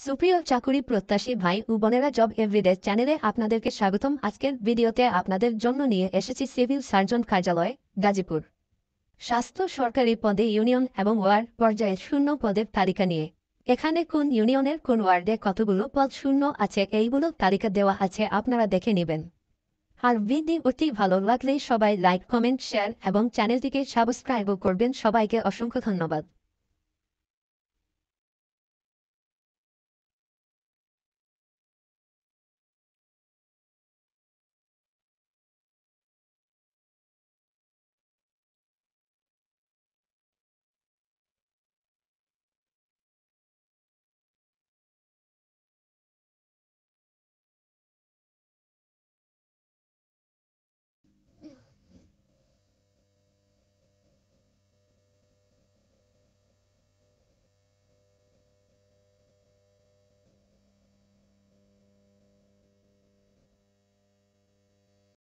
সুপ্রিয় চাকুরি প্রত্যাশী ভাই ও বোনেরা, জব এভরিডে চ্যানেলে আপনাদেরকে স্বাগতম। আজকের ভিডিওতে আপনাদের জন্য নিয়ে এসেছি সিভিল সার্জন কার্যালয়, গাজীপুর। স্বাস্থ্য সরকারি পদে ইউনিয়ন এবং ওয়ার্ড পর্যায়ে শূন্য পদের তালিকা নিয়ে। এখানে কোন ইউনিয়নের কোন ওয়ার্ডে কতগুলো পদ শূন্য আছে এইগুলো তালিকা দেওয়া আছে, আপনারা দেখে নেবেন। আর ভিডিওটি ভালো লাগলে সবাই লাইক, কমেন্ট, শেয়ার এবং চ্যানেলটিকে সাবস্ক্রাইবও করবেন। সবাইকে অসংখ্য ধন্যবাদ।